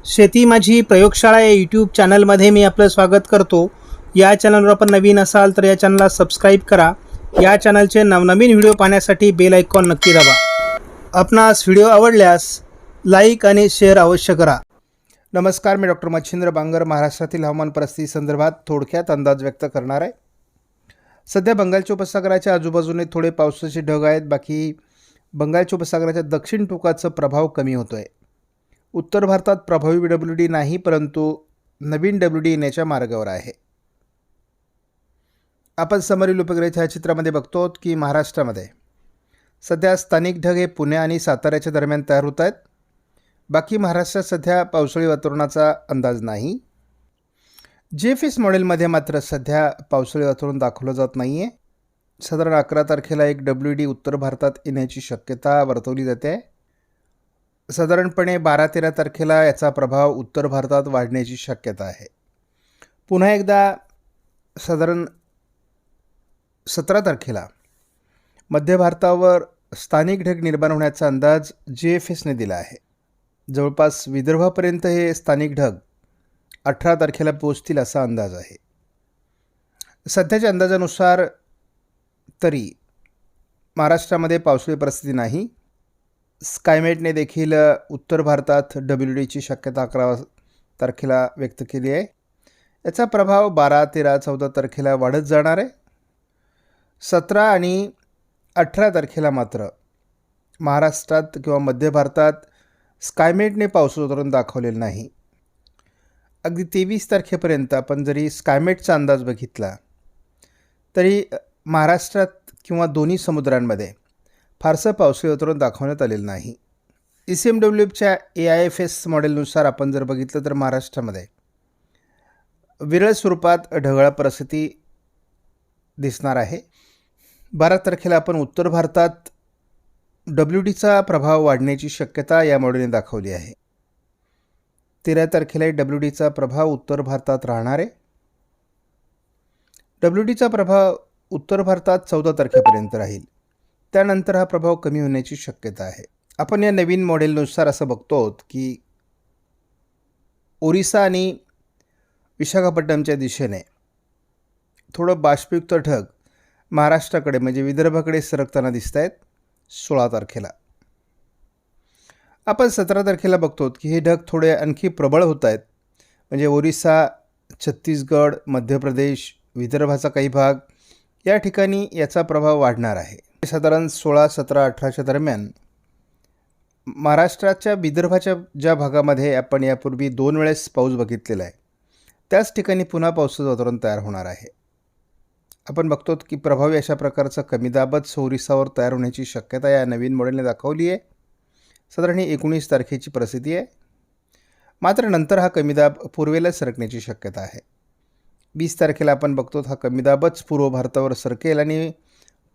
शेती माझी प्रयोगशाळा या यूट्यूब चॅनलमध्ये मी आपलं स्वागत करतो. या चॅनलवर आपण नवीन असाल तर या चॅनलला सबस्क्राईब करा. या चॅनलचे नवनवीन व्हिडिओ पाहण्यासाठी बेल आयकॉन नक्की दाबा. आपणास व्हिडिओ आवडल्यास लाईक आणि शेअर अवश्य करा. नमस्कार, मी डॉक्टर मच्छिंद्र बांगर महाराष्ट्रातील हवामान परिस्थिती संदर्भात थोडक्यात अंदाज व्यक्त करणार आहे. सध्या बंगालच्या उपसागराच्या आजूबाजूने थोडे पावसाचे ढग आहेत. बाकी बंगालच्या उपसागराच्या दक्षिण टोकाचा प्रभाव कमी होतो आहे. उत्तर भारतात प्रभावी WD नाही, परंतु नवीन WD येण्याच्या मार्गावर आहे. आपण समोरील उपग्रह छायाचित्रामध्ये बघतो की महाराष्ट्रामध्ये सध्या स्थानिक ढग हे पुणे आणि साताऱ्याच्या दरम्यान तयार होत आहेत. बाकी महाराष्ट्रात सध्या पावसाळी वातावरणाचा अंदाज नाही. GFS मॉडेलमध्ये मात्र सध्या पावसाळी वातावरण दाखवलं जात नाही आहे. साधारण 11 तारखेला एक WD उत्तर भारतात येण्याची शक्यता वर्तवली जाते. साधारणपणे 12-13 तारखेला याचा प्रभाव उत्तर भारतात वाढण्याची शक्यता आहे. पुन्हा एकदा साधारण 17 तारखेला मध्य भारतावर स्थानिक ढग निर्माण होण्याचा अंदाज GFSने दिला आहे. जवळपास विदर्भापर्यंत हे स्थानिक ढग 18 तारखेला पोहोचतील असा अंदाज आहे. सध्याच्या अंदाजानुसार तरी महाराष्ट्रामध्ये पावसाळी परिस्थिती नाही. स्कायमेटने देखील उत्तर भारतात WDची शक्यता 11 तारखेला व्यक्त केली आहे. याचा प्रभाव 12, 13, 14 तारखेला वाढत जाणार आहे. 17 आणि 18 तारखेला मात्र महाराष्ट्रात किंवा मध्य भारतात स्कायमेटने पावसाचं वातावरण दाखवलेलं नाही. अगदी 23 तारखेपर्यंत आपण जरी स्कायमेटचा अंदाज बघितला तरी महाराष्ट्रात किंवा दोन्ही समुद्रांमध्ये फारसं पावसाळी वातावरण दाखवण्यात आलेलं नाही. ECMWFच्या AIFS मॉडेलनुसार आपण जर बघितलं तर महाराष्ट्रामध्ये विरळ स्वरूपात ढगाळ परिस्थिती दिसणार आहे. 12 तारखेला आपण उत्तर भारतात WDचा प्रभाव वाढण्याची शक्यता या मॉडेलने दाखवली आहे. 13 तारखेला WDचा प्रभाव उत्तर भारतात राहणार आहे. WDचा प्रभाव उत्तर भारतात 14 तारखेपर्यंत राहील. त्यानंतर हा प्रभाव कमी होण्याची शक्यता आहे. आपण या नवीन मॉडेलनुसार असं बघतो की ओरिसा आणि विशाखापट्टणमच्या दिशेने थोडं बाष्पयुक्त ढग महाराष्ट्राकडे म्हणजे विदर्भाकडे सरकताना दिसत आहेत 16 तारखेला. आपण 17 तारखेला बघतो की हे ढग थोडे आणखी प्रबळ होत आहेत. म्हणजे ओरिसा, छत्तीसगड, मध्य प्रदेश, विदर्भाचा काही भाग या ठिकाणी याचा प्रभाव वाढणार आहे. साधारण 16, 17, 18च्या दरम्यान महाराष्ट्राच्या विदर्भाच्या ज्या भागामध्ये आपण यापूर्वी 2 वेळेस पाऊस बघितलेला आहे त्याच ठिकाणी पुन्हा पावसाचं वातावरण तयार होणार आहे. आपण बघतो की प्रभावी अशा प्रकारचा कमी दाबच ओरिसावर तयार होण्याची शक्यता या नवीन मॉडेलने दाखवली आहे. साधारण 19 तारखेची परिस्थिती आहे. मात्र नंतर हा कमी दाब पूर्वेला सरकण्याची शक्यता आहे. 20 तारखेला आपण बघतो हा कमी दाबच पूर्व भारतावर सरकेल आणि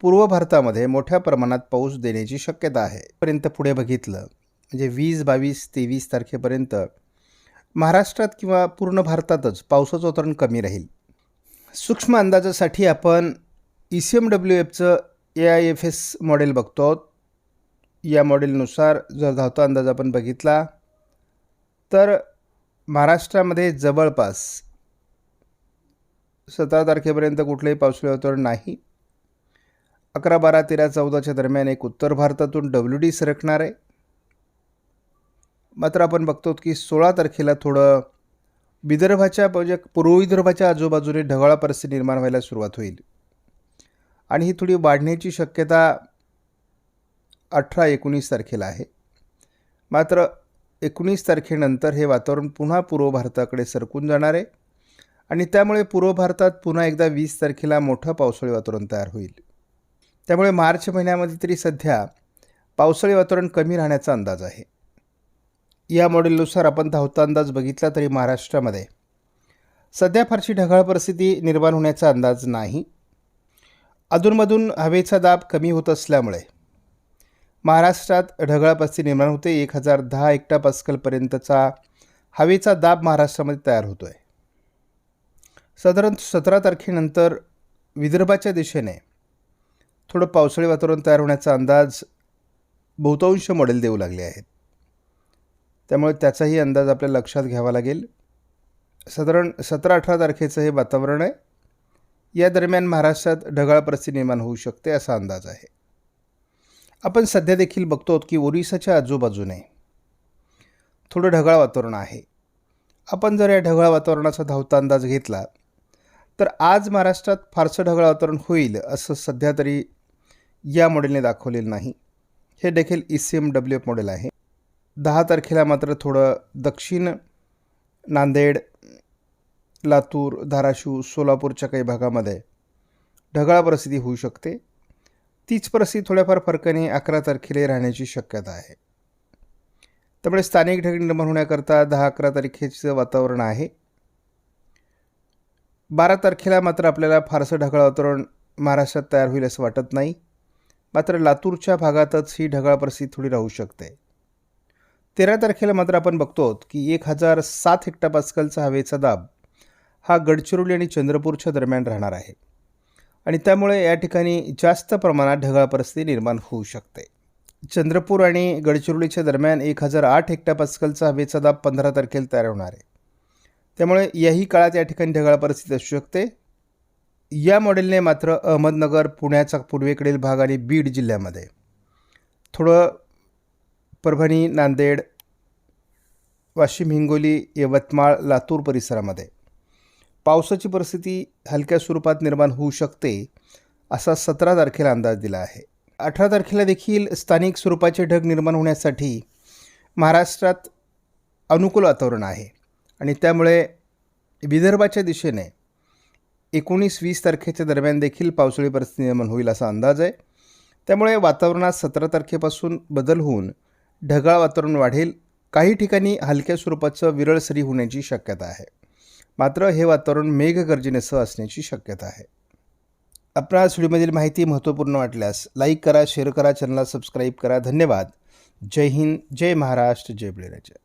पूर्व भारतामध्ये मोठ्या प्रमाणात पाऊस देण्याची शक्यता आहे. पर्यंत पुढे बघितलं म्हणजे 20, 22, 23 तारखेपर्यंत महाराष्ट्रात किंवा पूर्ण भारतातच पावसाचं वातावरण कमी राहील. सूक्ष्म अंदाजासाठी आपण ECMWFचं AIFS मॉडेल बघतो. या मॉडेलनुसार जर धावता अंदाज आपण बघितला तर महाराष्ट्रामध्ये जवळपास 17 तारखेपर्यंत कुठलंही पावसाळी वातावरण नाही. 11, 12, 13, 14च्या दरम्यान एक उत्तर भारतातून WD सरकणार आहे. मात्र आपण बघतो की 16 तारखेला थोडं विदर्भाच्या म्हणजे पूर्व विदर्भाच्या आजूबाजूने ढगाळ परिस्थिती निर्माण व्हायला सुरुवात होईल आणि ही थोडी वाढण्याची शक्यता 18-19 तारखेला आहे. मात्र 19 तारखेनंतर हे वातावरण पुन्हा पूर्व भारताकडे सरकून जाणार आहे आणि त्यामुळे पूर्व भारतात पुन्हा एकदा 20 तारखेला मोठं पावसाळी वातावरण तयार होईल. त्यामुळे मार्च महिन्यामध्ये तरी सध्या पावसाळी वातावरण कमी राहण्याचा अंदाज आहे. या मॉडेलनुसार आपण धावता अंदाज बघितला तरी महाराष्ट्रामध्ये सध्या फारशी ढगाळ परिस्थिती निर्माण होण्याचा अंदाज नाही. अधूनमधून हवेचा दाब कमी होत असल्यामुळे महाराष्ट्रात ढगाळ परिस्थिती निर्माण होते. 1010 हेक्टोपास्कलपर्यंतचा हवेचा दाब महाराष्ट्रामध्ये तयार होतो आहे. साधारण 17 तारखेनंतर विदर्भाच्या दिशेने थोडं पावसाळी वातावरण तयार होण्याचा अंदाज बहुतांश मॉडेल देऊ लागले आहेत. त्यामुळे त्याचाही अंदाज आपल्याला लक्षात घ्यावा लागेल. साधारण 17-18 तारखेचं हे वातावरण आहे. या दरम्यान महाराष्ट्रात ढगाळ परिस्थिती निर्माण होऊ शकते असा अंदाज आहे. आपण सध्या देखील बघतो की ओरिसाच्या आजूबाजूने थोडं ढगाळ वातावरण आहे. आपण जर या ढगाळ वातावरणाचा धावता अंदाज घेतला तर आज महाराष्ट्रात फारसं ढगाळ वातावरण होईल असं सध्या तरी या मॉडेलने दाखवलेलं नाही. हे देखील ECMWF मॉडेल आहे. 10 तारखेला मात्र थोडं दक्षिण नांदेड, लातूर, धाराशिव, सोलापूरच्या काही भागामध्ये ढगाळ परिस्थिती होऊ शकते. तीच परिस्थिती थोड्याफार फरकाने 11 तारखेला राहण्याची शक्यता आहे. त्यामुळे स्थानिक ढग निर्माण होण्याकरता 10-11 तारखेचं वातावरण आहे. 12 तारखेला मात्र आपल्याला फारसं ढगाळ वातावरण महाराष्ट्रात तयार होईल असं वाटत नाही. मात्र लातूरच्या भागातच ही ढगाळ परिस्थिती थोडी राहू शकते. 13 तारखेला मात्र आपण बघतो की 1007 हेक्टोपास्कलचा हवेचा दाब हा गडचिरोली आणि चंद्रपूरच्या दरम्यान राहणार आहे आणि त्यामुळे या ठिकाणी जास्त प्रमाणात ढगाळ परिस्थिती निर्माण होऊ शकते. चंद्रपूर आणि गडचिरोलीच्या दरम्यान 1008 हेक्टोपास्कलचा हवेचा दाब 15 तारखेला तयार होणार आहे. त्यामुळे याही काळात या ठिकाणी ढगाळ परिस्थिती असू शकते. या मॉडेलने मात्र अहमदनगर, पुण्याचा पूर्वेकडील भाग आणि बीड जिल्ह्यामध्ये थोडं परभणी, नांदेड, वाशिम, हिंगोली, यवतमाळ, लातूर परिसरामध्ये पावसाची परिस्थिती हलक्या स्वरूपात निर्माण होऊ शकते असा 17 तारखेला अंदाज दिला आहे. 18 तारखेला देखील स्थानिक स्वरूपाचे ढग निर्माण होण्यासाठी महाराष्ट्रात अनुकूल वातावरण आहे आणि त्यामुळे विदर्भाच्या दिशेने 19-20 तारखेच्या दरम्यान देखील पावसाळी परिस्थिती निर्माण होईल असा अंदाज आहे. त्यामुळे वातावरणात 17 तारखेपासून बदल होऊन ढगाळ वातावरण वाढेल. काही ठिकाणी हलक्या स्वरूपाचं विरळ सरी होण्याची शक्यता आहे. मात्र हे वातावरण मेघगर्जनेसह असण्याची शक्यता आहे. आपणास व्हिडिओमधील माहिती महत्त्वपूर्ण वाटल्यास लाईक करा, शेअर करा, चॅनलला सबस्क्राईब करा. धन्यवाद. जय हिंद, जय महाराष्ट्र, जय बळीराजा.